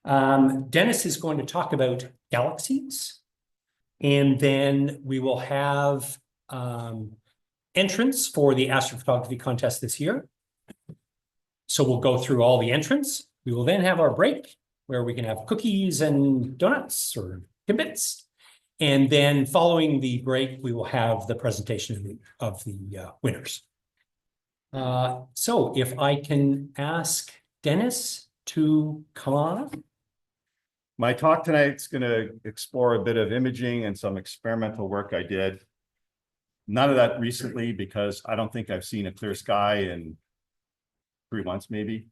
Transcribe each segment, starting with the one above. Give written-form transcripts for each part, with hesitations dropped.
Dennis is going to talk about galaxies, and then we will have entrants for the astrophotography contest this year. So we'll go through all the entrants. We will then have our break where we can have cookies and donuts or Timbits. And then following the break, we will have the presentation of the winners. So if I can ask Dennis to come on. My talk tonight's going to explore a bit of imaging and some experimental work I did. None of that recently, because I don't think I've seen a clear sky in 3 months maybe.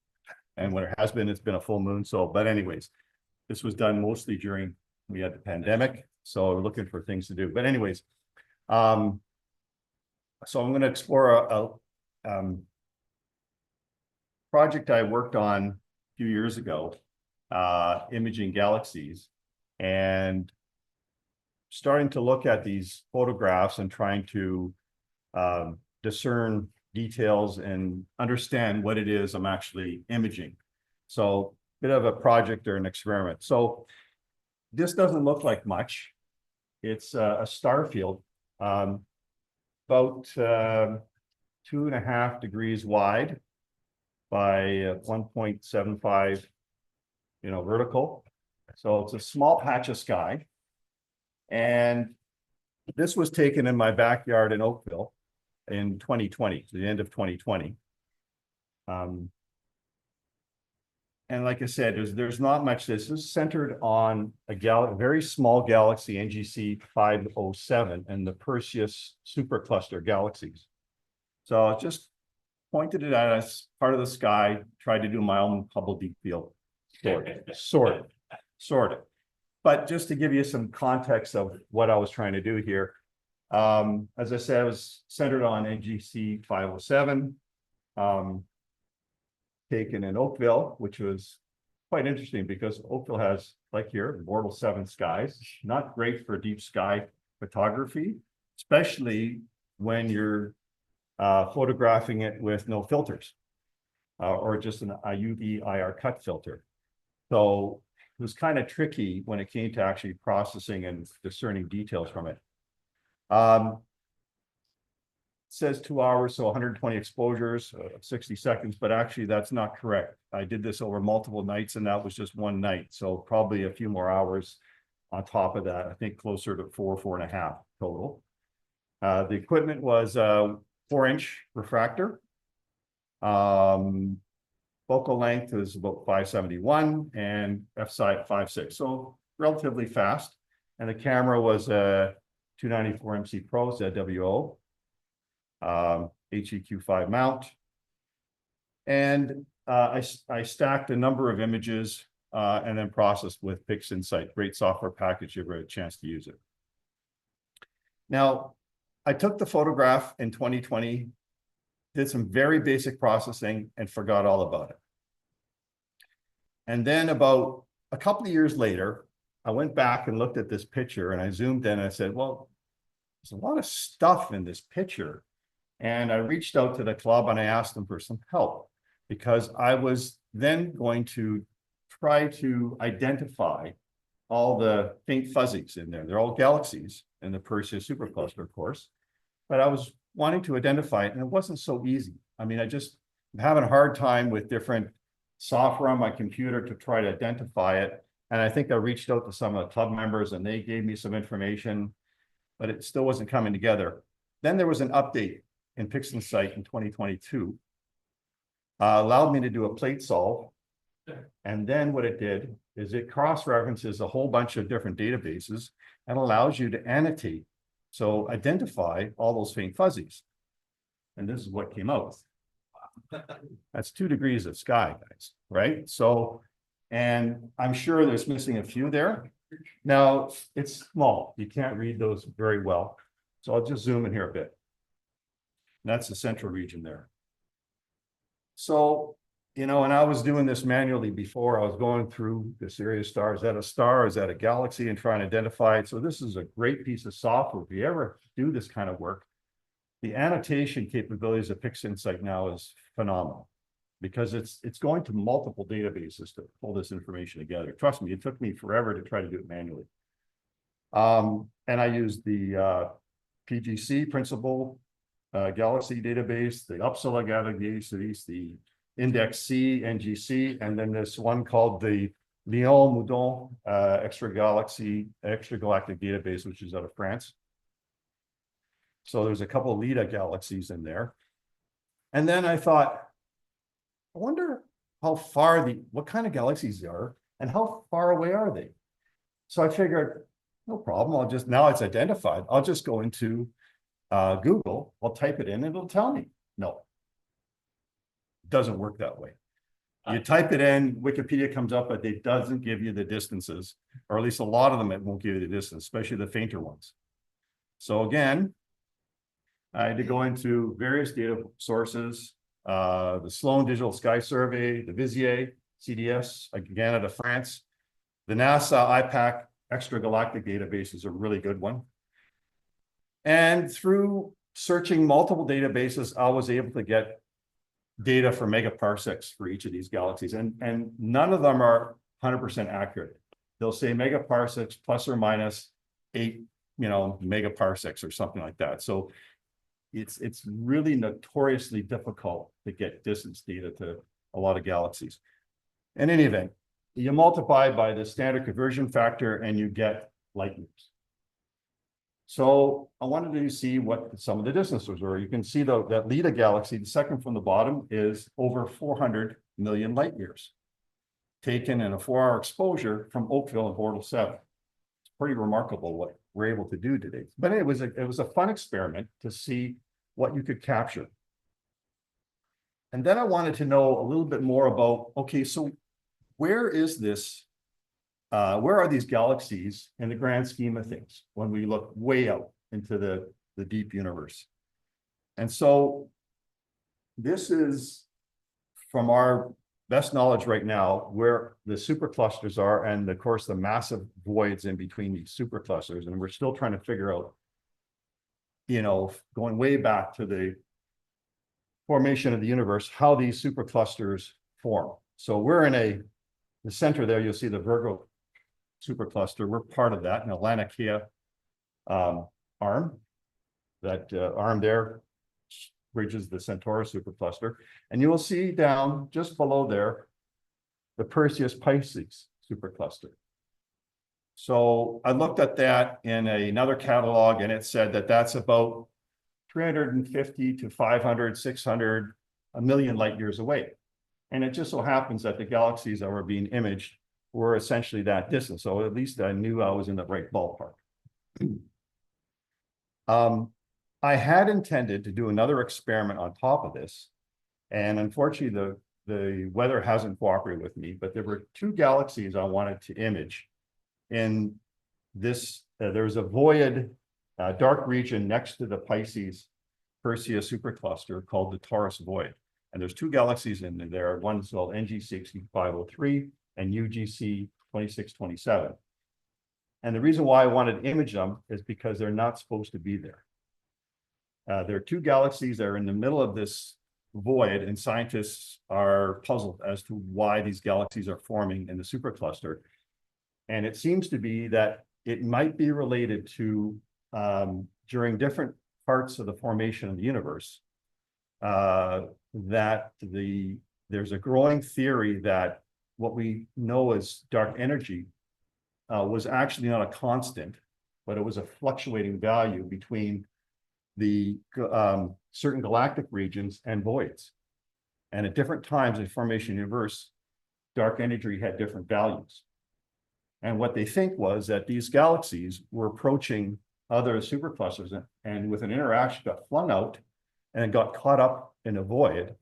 And when it has been, it's been a full moon. So, but anyways, this was done mostly during, we had the pandemic. So we're looking for things to do. But anyways, so I'm going to explore a project I worked on a few years ago, imaging galaxies, and starting to look at these photographs and trying to discern details and understand what it is I'm actually imaging. So a bit of a project or an experiment. So this doesn't look like much. It's a star field, about 2.5 degrees wide by 1.75, vertical. So it's a small patch of sky. And this was taken in my backyard in Oakville in 2020, the end of 2020. And like I said, there's not much. This is centered on a very small galaxy, NGC 507, and the Perseus supercluster galaxies. So I just pointed it at as part of the sky, tried to do my own Hubble deep field, sort of. But just to give you some context of what I was trying to do here, as I said, I was centered on NGC 507. Taken in Oakville, which was quite interesting because Oakville has, like here, Mortal 7 skies. Not great for deep sky photography, especially when you're photographing it with no filters or just a UV IR cut filter. So it was kind of tricky when it came to actually processing and discerning details from it. Says 2 hours, so 120 exposures, 60 seconds, but actually that's not correct. I did this over multiple nights, and that was just one night. So probably a few more hours on top of that. I think closer to 4.5 total. The equipment was a 4-inch refractor. Focal length is about 571 and f-side 5.6, so relatively fast. And the camera was a 294 MC Pro ZWO. HEQ5 mount, and I stacked a number of images and then processed with PixInsight. Great software package. You ever had a chance to use it. Now, I took the photograph in 2020, did some very basic processing, and forgot all about it. And then about a couple of years later, I went back and looked at this picture, and I zoomed in and I said, well, there's a lot of stuff in this picture. And I reached out to the club and I asked them for some help, because I was then going to try to identify all the faint fuzzies in there. They're all galaxies in the Perseus supercluster, of course, but I was wanting to identify it, and it wasn't so easy. I mean, I'm having a hard time with different software on my computer to try to identify it. And I think I reached out to some of the club members and they gave me some information, but it still wasn't coming together. Then there was an update in PixInsight in 2022, allowed me to do a plate solve. And then what it did is it cross-references a whole bunch of different databases and allows you to annotate. So identify all those faint fuzzies. And this is what came out. That's 2 degrees of sky, guys, right? So, and I'm sure there's missing a few there. Now, it's small. You can't read those very well. So I'll just zoom in here a bit. That's the central region there. So, and I was doing this manually before. I was going through the Sirius star. Is that a star? Is that a galaxy? And trying to identify it. So this is a great piece of software. If you ever do this kind of work, the annotation capabilities of PixInsight now is phenomenal. because it's going to multiple databases to pull this information together. Trust me, it took me forever to try to do it manually. And I used the PGC principal Galaxy database, the Uppsala Galaxies, the Index C, NGC, and then this one called the Lyon Moudon extragalactic database, which is out of France. So there's a couple of LIDA galaxies in there. And then I thought, I wonder how far what kind of galaxies they are and how far away are they? So I figured, no problem. Now it's identified. I'll just go into Google, I'll type it in and it'll tell me. No, it doesn't work that way. You type it in, Wikipedia comes up, but it doesn't give you the distances, or at least a lot of them, it won't give you the distance, especially the fainter ones. So again, I had to go into various data sources, the Sloan Digital Sky Survey, the Vizier, CDS, again out of France. The NASA IPAC extragalactic database is a really good one. And through searching multiple databases, I was able to get data for megaparsecs for each of these galaxies. And none of them are 100% accurate. They'll say megaparsecs plus or minus 8, megaparsecs or something like that. So it's really notoriously difficult to get distance data to a lot of galaxies. In any event, you multiply by the standard conversion factor and you get light years. So I wanted to see what some of the distances were. You can see that LIDA galaxy, the second from the bottom, is over 400 million light years, taken in a 4-hour exposure from Oakville and Bortle 7. It's pretty remarkable what we're able to do today. But it was a fun experiment to see what you could capture. And then I wanted to know a little bit more about, okay, so where is this? Where are these galaxies in the grand scheme of things when we look way out into the deep universe? And so this is, from our best knowledge right now, where the superclusters are, and of course the massive voids in between these superclusters. And we're still trying to figure out, going way back to the formation of the universe, how these superclusters form. So we're in the center there, you'll see the Virgo supercluster. We're part of that, an Laniakea arm. That arm there bridges the Centauri supercluster. And you will see down just below there, the Perseus Pisces supercluster. So I looked at that in another catalog, and it said that that's about 350 to 500, 600, a million light years away. And it just so happens that the galaxies that were being imaged were essentially that distance. So at least I knew I was in the right ballpark. I had intended to do another experiment on top of this. And unfortunately, the weather hasn't cooperated with me, but there were 2 galaxies I wanted to image. In this, there's a void, dark region next to the Pisces Perseus supercluster called the Taurus Void. And there's 2 galaxies in there. One's called NGC 503 and UGC 2627. And the reason why I wanted to image them is because they're not supposed to be there. There are 2 galaxies that are in the middle of this void, and scientists are puzzled as to why these galaxies are forming in the supercluster. And it seems to be that it might be related to, during different parts of the formation of the universe, that there's a growing theory that what we know as dark energy was actually not a constant, but it was a fluctuating value between the certain galactic regions and voids. And at different times in the formation of the universe, dark energy had different values. And what they think was that these galaxies were approaching other superclusters, and with an interaction got flung out and got caught up in a void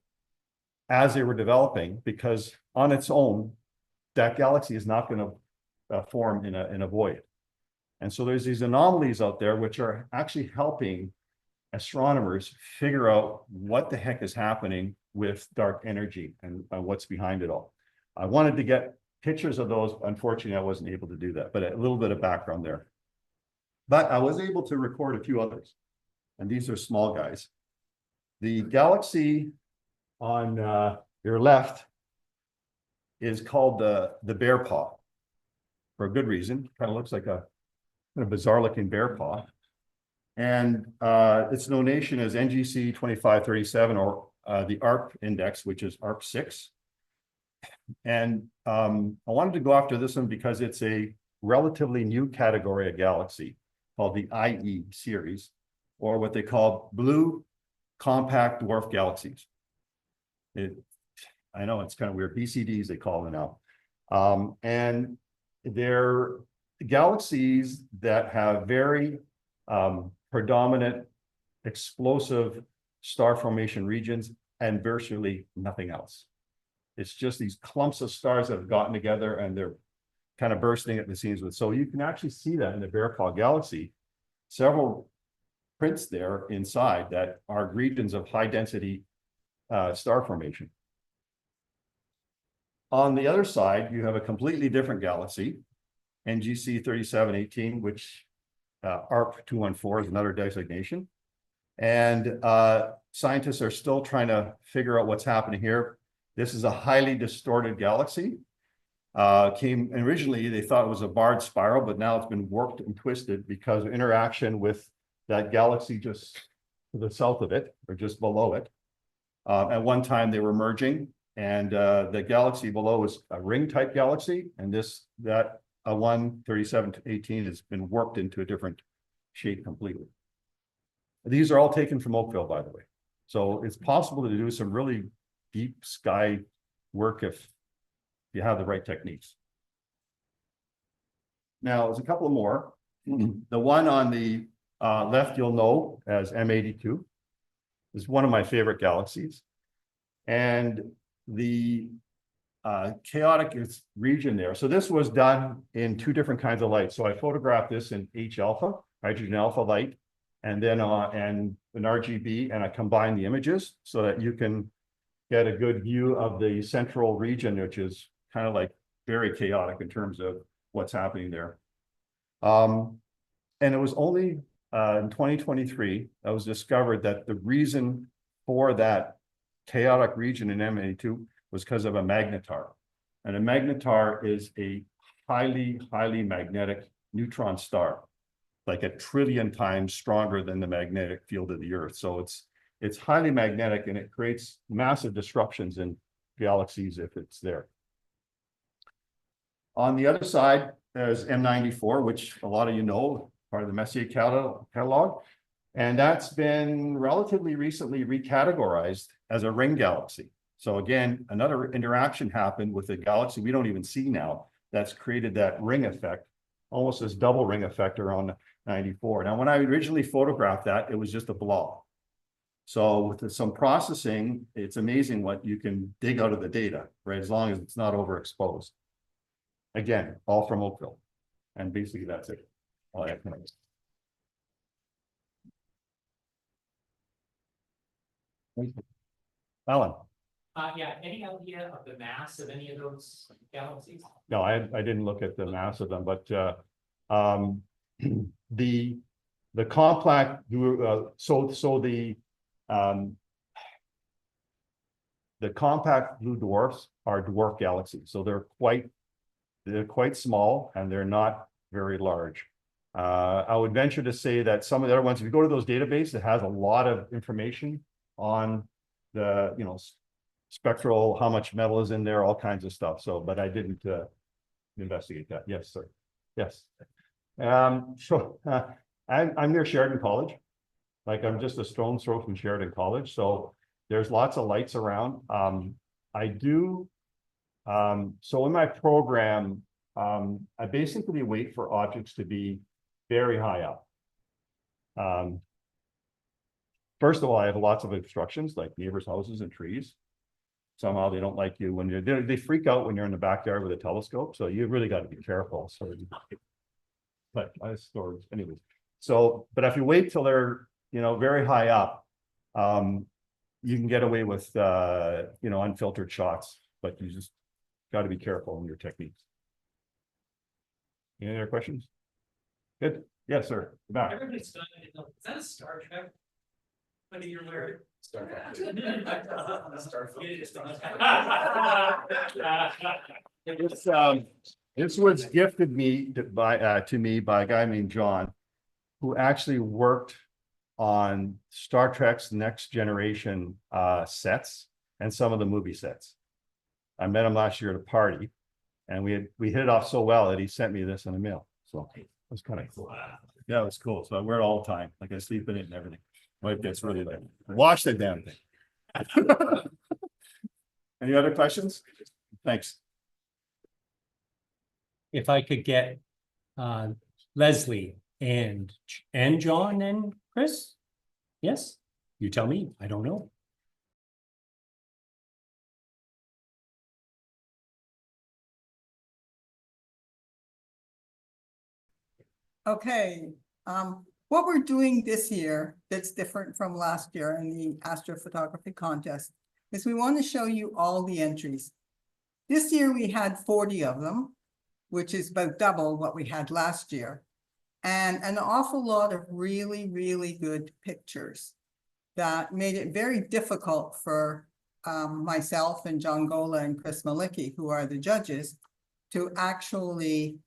as they were developing, because on its own, that galaxy is not going to form in a void. And so there's these anomalies out there which are actually helping astronomers figure out what the heck is happening with dark energy and what's behind it all. I wanted to get pictures of those. Unfortunately, I wasn't able to do that, but a little bit of background there. But I was able to record a few others, and these are small guys. The galaxy on Your left is called the bear paw for a good reason. Kind of looks like a kind of bizarre looking bear paw. And its donation is NGC 2537 or the ARP index, which is ARP 6. And I wanted to go after this one because it's a relatively new category of galaxy called the IE series, or what they call blue compact dwarf galaxies. I know it's kind of weird, BCDs they call them now. And they're galaxies that have very predominant explosive star formation regions and virtually nothing else. It's just these clumps of stars that have gotten together and they're kind of bursting at the seams with. So you can actually see that in the Bear Paw Galaxy, several prints there inside that are regions of high density star formation. On the other side, you have a completely different galaxy, NGC 3718, which ARP 214 is another designation. And scientists are still trying to figure out what's happening here. This is a highly distorted galaxy. Originally, they thought it was a barred spiral, but now it's been warped and twisted because of interaction with that galaxy just to the south of it, or just below it. At one time, they were merging, and the galaxy below is a ring-type galaxy, and that 3718 has been warped into a different shape completely. These are all taken from Oakville, by the way. So it's possible to do some really deep sky work if you have the right techniques. Now, there's a couple more. The one on the left, you'll know as M82, is one of my favorite galaxies. And the chaotic region there. So this was done in two different kinds of light. So I photographed this in H alpha, hydrogen alpha light, and then and an RGB, and I combined the images so that you can get a good view of the central region, which is kind of like very chaotic in terms of what's happening there. And it was only in 2023 that was discovered that the reason for that chaotic region in M82 was because of a magnetar. And a magnetar is a highly, highly magnetic neutron star, like 1 trillion times stronger than the magnetic field of the Earth. So it's highly magnetic, and it creates massive disruptions in galaxies if it's there. On the other side, there's M94, which a lot of you know, part of the Messier catalog. And that's been relatively recently recategorized as a ring galaxy. So again, another interaction happened with a galaxy we don't even see now that's created that ring effect, almost this double ring effect around 94. Now, when I originally photographed that, it was just a blob. So with some processing, it's amazing what you can dig out of the data, right? As long as it's not overexposed. Again, all from Oakville. And basically that's it. All I have to know. Alan. Yeah, any idea of the mass of any of those galaxies? No, I didn't look at the mass of them, but the compact the compact blue dwarfs are dwarf galaxies, so they're quite small and they're not very large. I would venture to say that some of the other ones, if you go to those databases, it has a lot of information on the spectral, how much metal is in there, all kinds of stuff. So, but I didn't investigate that. Yes, sir. Yes. So I'm near Sheridan College. Like I'm just a stone's throw from Sheridan College. So there's lots of lights around. I do. So in my program, I basically wait for objects to be very high up. First of all, I have lots of obstructions like neighbors' houses and trees. Somehow they don't like you when they freak out when you're in the backyard with a telescope. So you really got to be careful. So, but I storage anyways. So, but if you wait till they're, very high up, you can get away with, unfiltered shots, but you just got to be careful in your techniques. Any other questions? Good. Yes, sir. Back. Everybody's studying it. Is that a Star Trek What do you learn? This was gifted to me by a guy named John, who actually worked on Star Trek's Next Generation sets and some of the movie sets. I met him last year at a party, and we hit it off so well that he sent me this in the mail. So it was kind of cool. Yeah, it was cool. So I wear it all the time. Like I sleep in it and everything. Wife gets really bad. Wash the damn thing. Any other questions? Thanks. If I could get Leslie and John and Chris? Yes, you tell me. I don't know. Okay, what we're doing this year that's different from last year in the astrophotography contest is we want to show you all the entries. This year we had 40 of them, which is about double what we had last year, and an awful lot of really, really good pictures that made it very difficult for myself and John Gola and Chris Malicki, who are the judges, to actually,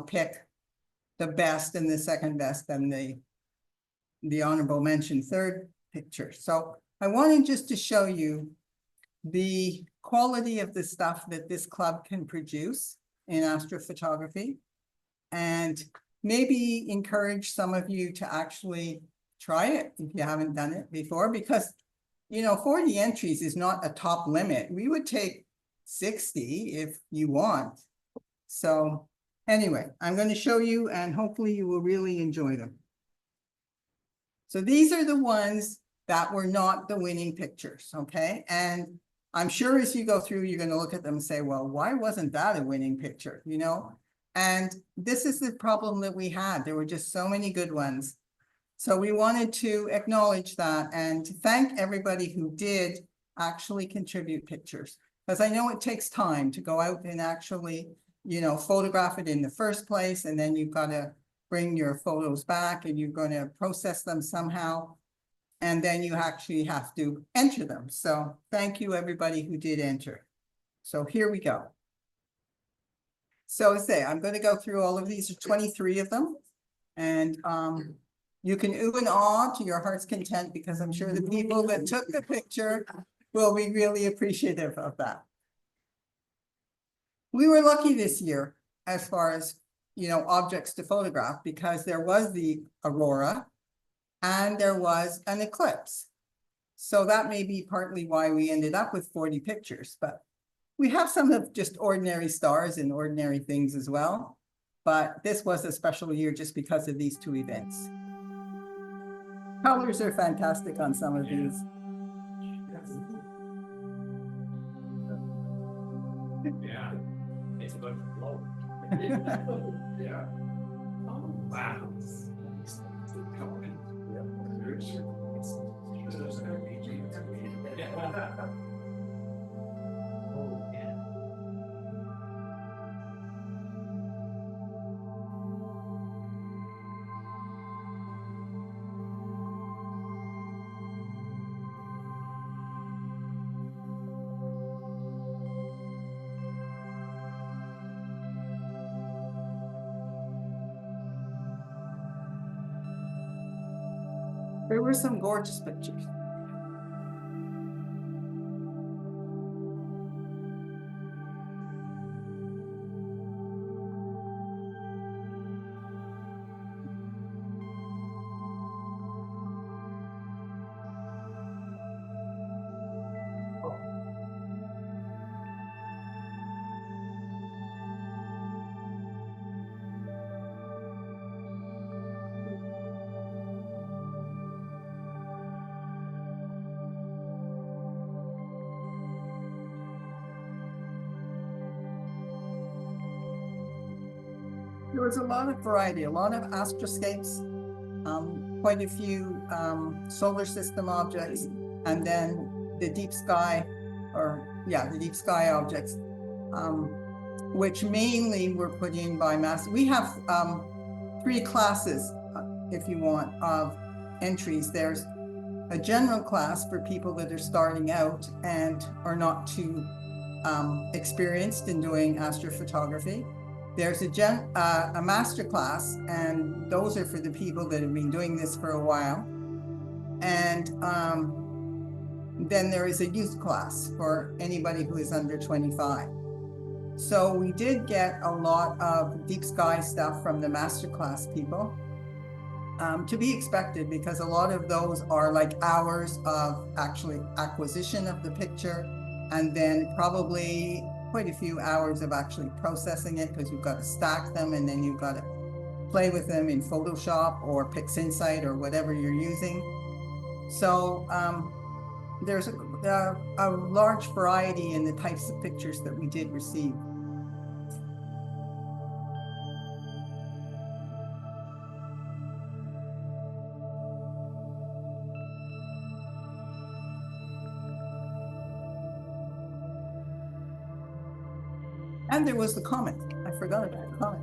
pick the best and the second best and the honorable mention third picture. So I wanted just to show you the quality of the stuff that this club can produce in astrophotography, and maybe encourage some of you to actually try it if you haven't done it before, because 40 entries is not a top limit. We would take 60 if you want. So anyway, I'm going to show you, and hopefully you will really enjoy them. So these are the ones that were not the winning pictures, okay? And I'm sure as you go through, you're going to look at them and say, well, why wasn't that a winning picture, And this is the problem that we had. There were just so many good ones. So we wanted to acknowledge that and to thank everybody who did actually contribute pictures. Because I know it takes time to go out and actually photograph it in the first place, and then you've got to bring your photos back and you're going to process them somehow, and then you actually have to enter them. So thank you everybody who did enter. So here we go. So I'm going to go through all of these. There's 23 of them, and you can ooh and ah to your heart's content, because I'm sure the people that took the picture will be really appreciative of that. We were lucky this year as far as, objects to photograph, because there was the aurora and there was an eclipse. So that may be partly why we ended up with 40 pictures, but we have some of just ordinary stars and ordinary things as well. But this was a special year just because of these two events. Colors are fantastic on some of these. Yeah. It's about to blow. Yeah. Oh, wow. Oh, yeah. There were some gorgeous pictures. There was a lot of variety, a lot of astroscapes, quite a few solar system objects, and then the deep sky, the deep sky objects, which mainly were put in by mass. We have 3 classes, if you want, of entries. There's a general class for people that are starting out and are not too experienced in doing astrophotography. There's a master class, and those are for the people that have been doing this for a while. And then there is a youth class for anybody who is under 25. So we did get a lot of deep sky stuff from the masterclass people, to be expected, because a lot of those are like hours of actually acquisition of the picture, and then probably quite a few hours of actually processing it, because you've got to stack them and then you've got to play with them in Photoshop or PixInsight or whatever you're using. So there's a large variety in the types of pictures that we did receive. And there was the comic. I forgot about the comic.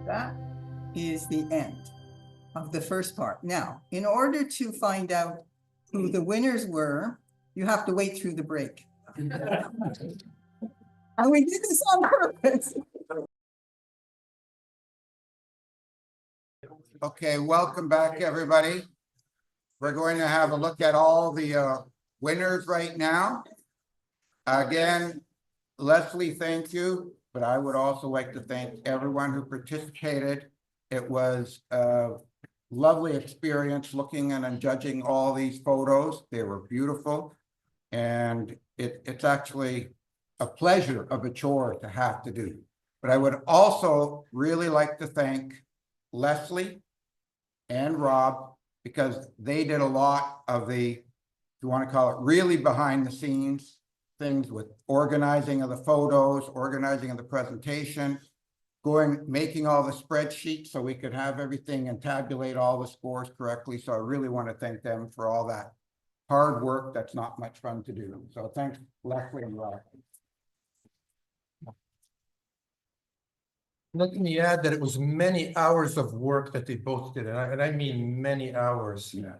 That is the end of the first part. Now, in order to find out who the winners were, you have to wait through the break. And we did this on purpose. Okay, welcome back, everybody. We're going to have a look at all the winners right now. Again, Leslie, thank you, but I would also like to thank everyone who participated. It was a lovely experience looking and judging all these photos. They were beautiful. And it's actually a pleasure of a chore to have to do. But I would also really like to thank Leslie and Rob, because they did a lot of the, if you want to call it, really behind the scenes things with organizing of the photos, organizing of the presentation, making all the spreadsheets so we could have everything and tabulate all the scores correctly. So I really want to thank them for all that hard work. That's not much fun to do. So thanks, Leslie and Rob. Let me add that it was many hours of work that they both did, and I mean many hours. Yeah.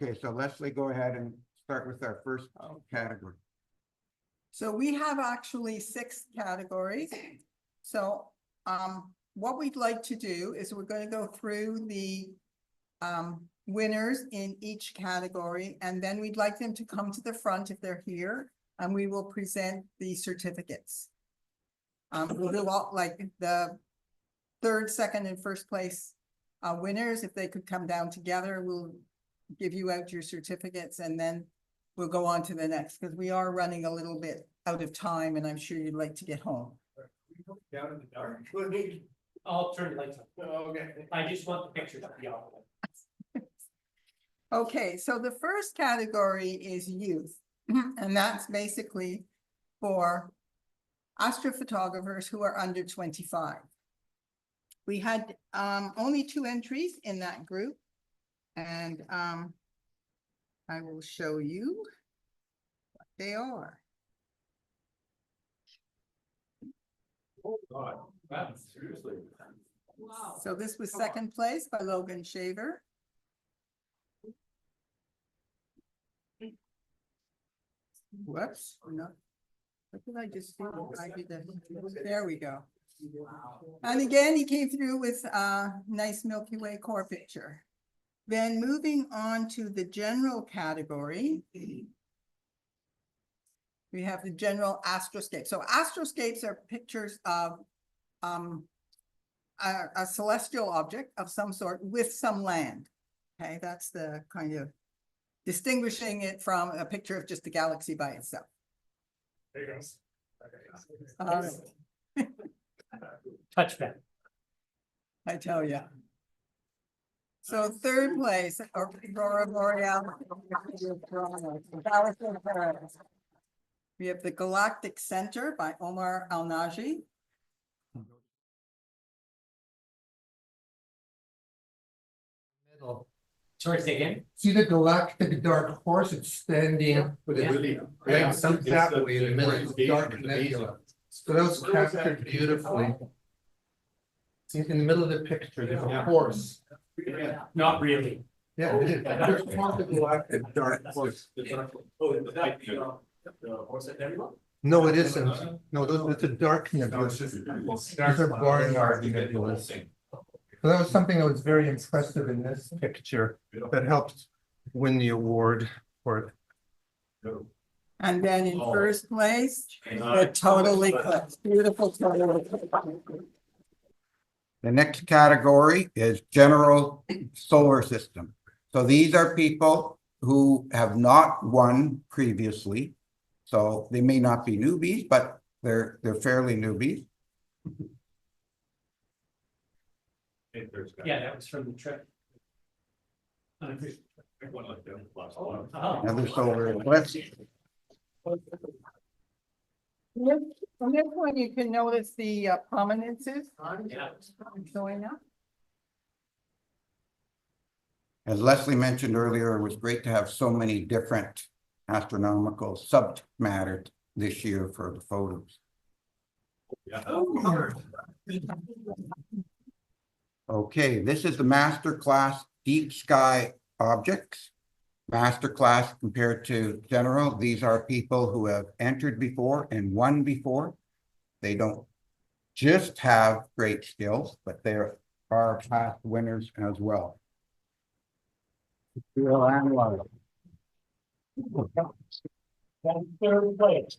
Okay, so Leslie, go ahead and start with our first category. So we have actually 6 categories. So what we'd like to do is we're going to go through the winners in each category, and then we'd like them to come to the front if they're here, and we will present the certificates. We'll do all, like the 3rd, 2nd, and 1st place winners. If they could come down together, we'll give you out your certificates, and then we'll go on to the next, because we are running a little bit out of time, and I'm sure you'd like to get home. Down in the dark. I'll turn the lights on. Okay. I just want the pictures to be off. Okay, so the first category is youth, and that's basically for astrophotographers who are under 25. We had only 2 entries in that group, and I will show you what they are. Oh, God. That's seriously. Wow. So this was 2nd place by Logan Shaver. Whoops, no. What did I just do? I did that. There we go. And again, he came through with a nice Milky Way core picture. Then moving on to the general category, we have the general astroscape. So astroscapes are pictures of a celestial object of some sort with some land. Okay, that's the kind of distinguishing it from a picture of just a galaxy by itself. There you go. Uh, Touch that. I tell you. So third place, Aurora Borealis. We have the Galactic Center by Omar Al-Naji. Middle. Sorry, say again? See the galactic dark horse? It's standing with its legs up that way in the middle of the dark nebula. So that was captured beautifully. See, in the middle of the picture, there's a horse. Not really. Yeah, it is. It's called the galactic dark horse. No, it isn't. No, it's a dark nebula. Those are Barnard nebulas. So that was something that was very impressive in this picture that helped win the award for it. And then in first place, the total eclipse, beautiful total eclipse. The next category is general solar system. So these are people who have not won previously. So they may not be newbies, but they're fairly newbies. Yeah, that was from the trip. Another solar eclipse. From this one, you can notice the prominences Yeah. showing up. As Leslie mentioned earlier, it was great to have so many different astronomical subject matter this year for the photos. Okay, this is the master class deep sky objects. Master class compared to general, these are people who have entered before and won before. They don't just have great skills, but they are past winners as well. Third place.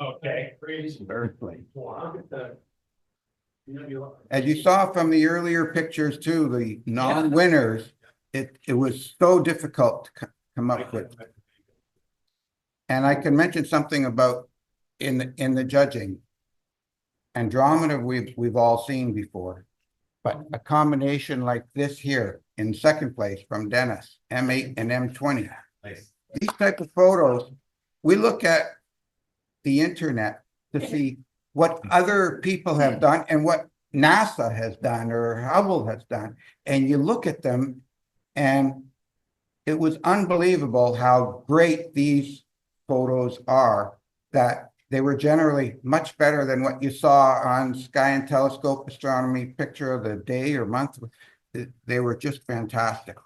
Okay. Third place. As you saw from the earlier pictures too, the non-winners, it was so difficult to come up with. And I can mention something about in the judging. Andromeda we've all seen before, but a combination like this here in second place from Dennis, M8 and M20. These type of photos, we look at the internet to see what other people have done and what NASA has done or Hubble has done. And you look at them and it was unbelievable how great these photos are, that they were generally much better than what you saw on Sky and Telescope Astronomy picture of the day or month. They were just fantastic.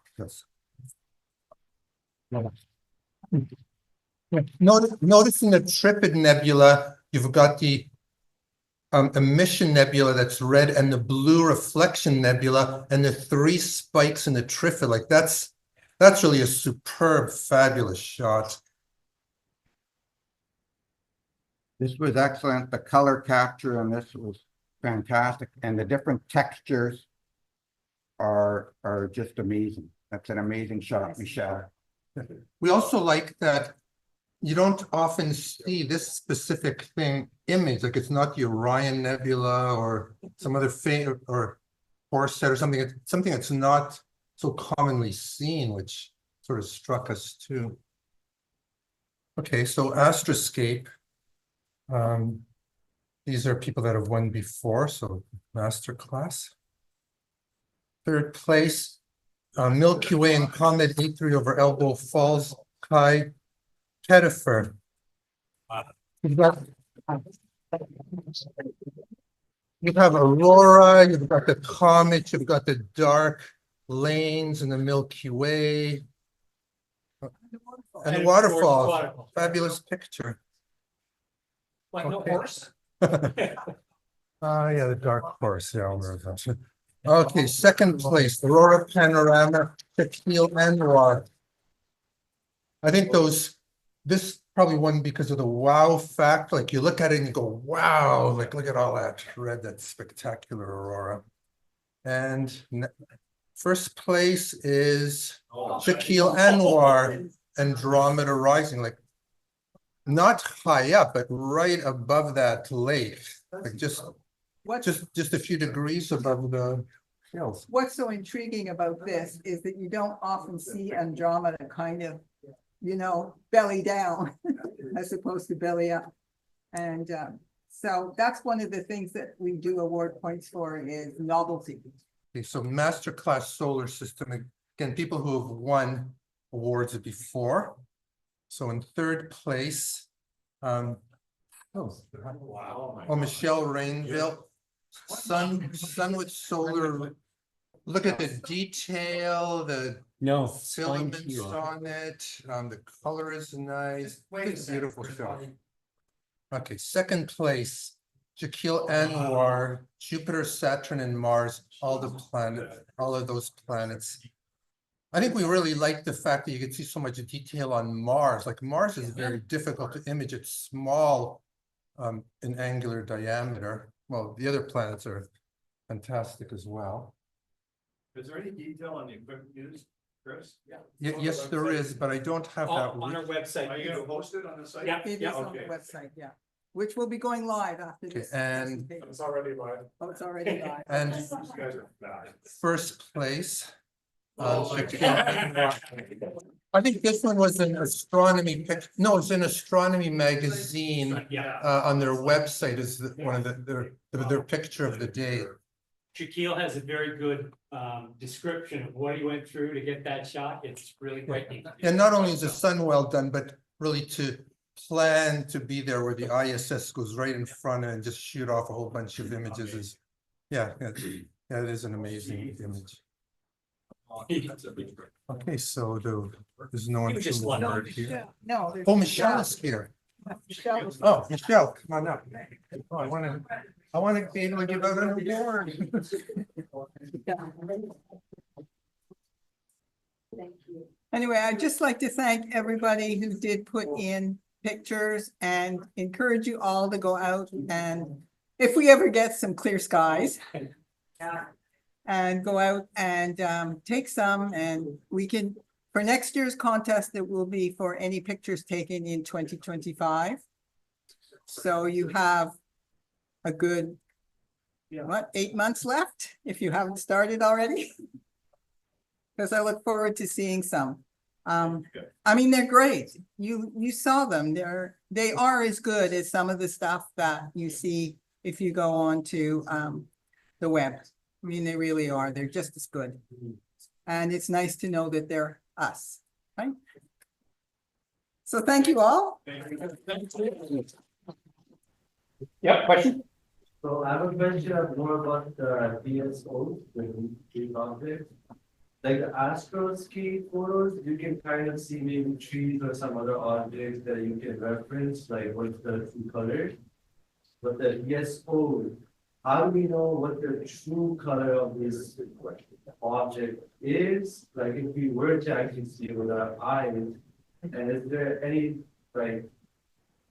Notice in the Trifid Nebula, you've got the emission nebula that's red and the blue reflection nebula and the three spikes in the Trifid. Like that's really a superb, fabulous shot. This was excellent. The color capture on this was fantastic. And the different textures are just amazing. That's an amazing shot, Michelle. We also like that you don't often see this specific image, like it's not the Orion Nebula or some other or Horsehead or something. It's something that's not so commonly seen, which sort of struck us too. Okay, so Astroscape. These are people that have won before, so master class. Third place, Milky Way and Comet 83 over Elbow Falls, Chi Pettifer. You have Aurora, you've got the comet, you've got the dark lanes in the Milky Way. And the waterfalls. Fabulous picture. Like no Okay. horse? Yeah, the dark horse. Yeah, I'll remember that. Okay, second place, Aurora Panorama, Tequil Anwar. I think this probably won because of the wow factor. Like you look at it and you go, wow, like look at all that red, that spectacular aurora. And first place is Tequil Anwar, Andromeda Rising. Like not high up, but right above that lake, like What's, just a few degrees above the hills. what's so intriguing about this is that you don't often see Andromeda kind of, you know, belly down as opposed to belly up. And so that's one of the things that we do award points for is novelty. Okay, so masterclass solar system, again, people who have won awards before. So in third place, oh, Michelle Rainville, sun with solar. Look at the detail, the No. filaments on it, the color is nice, it's beautiful shot. Okay, second place, Shaquille Anwar, Jupiter, Saturn, and Mars, all of those planets. I think we really like the fact that you can see so much detail on Mars. Like Mars is very difficult to image. It's small in angular diameter. Well, the other planets are fantastic as well. Is there any detail on the equipment used, Chris? Yes, there is, but I don't have that. On our website. Are you gonna post it on the site? Yeah, It yeah, is on the okay. website, yeah, which will be going live after Okay, this. and- presentation. It's already live. Oh, it's already live. And These guys are bad. first place. Oh, my Shaquille God. Anwar. I think this one was an astronomy no, it's an astronomy magazine Yeah. on their website is one of their picture of the day. Shaquille has a very good description of what he went through to get that shot. It's really great. And not only is the sun well done, but really to plan to be there where the ISS goes right in front and just shoot off a whole bunch of images is, yeah, it is an amazing image. Okay, so there's no one. You just to love word it. here. No. there's- Oh, Michelle is here. Michelle is- Oh, Michelle, come on up. Oh, I want to be able to give out an award. Anyway, I'd just like to thank everybody who did put in pictures and encourage you all to go out and if we ever get some clear skies. And go out and take some and we can, for next year's contest, it will be for any pictures taken in 2025. So you have a good, what, 8 months left if you haven't started already? Because I look forward to seeing some. I mean, they're great. You saw them. They are as good as some of the stuff that you see if you go on to the web. I mean, they really are. They're just as good. And it's nice to know that they're us, right? So thank you all. Yep, question? So I have a question more about the DSO, the tree object. Like the Astrophotography photos, you can kind of see maybe trees or some other objects that you can reference, like what's the true color. But the DSO, how do we know what the true color of this object is? Like if we were to actually see it with our eyes, and is there any, like,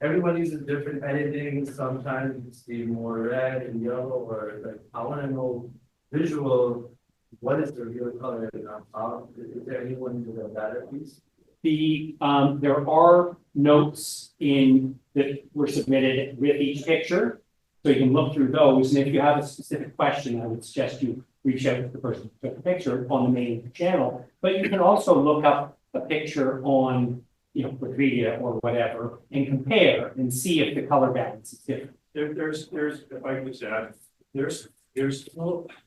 everyone uses different editing, sometimes you see more red and yellow, or like, I wanna know visual, what is the real color? Is there anyone who does that at least? There are notes that were submitted with each picture. So you can look through those, and if you have a specific question, I would suggest you reach out to the person who took the picture on the main channel. But you can also look up a picture on, Wikipedia or whatever, and compare and see if the color balance is different. There's, if I could just add,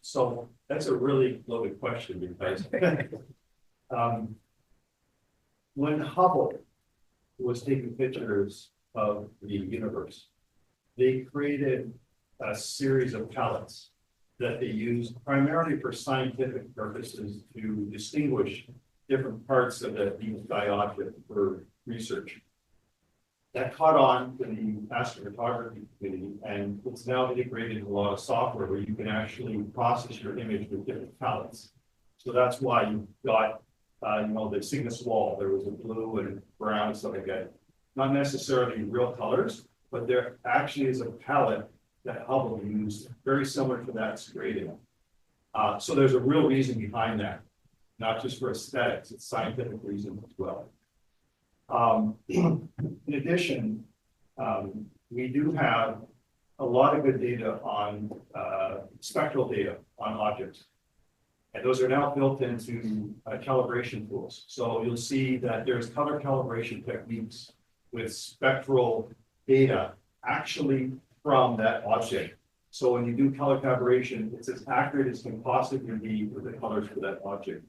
so that's a really loaded question because when Hubble was taking pictures of the universe, they created a series of palettes that they used primarily for scientific purposes to distinguish different parts of the sky object for research. That caught on in the astrophotography community, and it's now integrated in a lot of software where you can actually process your image with different palettes. So that's why you got, the Cygnus wall. There was a blue and brown, stuff like that. Not necessarily real colors, but there actually is a palette that Hubble used, very similar to that grading. So there's a real reason behind that, not just for aesthetics, it's scientific reason as well. In addition, we do have a lot of good data on spectral data on objects. And those are now built into calibration tools. So you'll see that there's color calibration techniques with spectral data actually from that object. So when you do color calibration, it's as accurate as can possibly be with the colors for that object.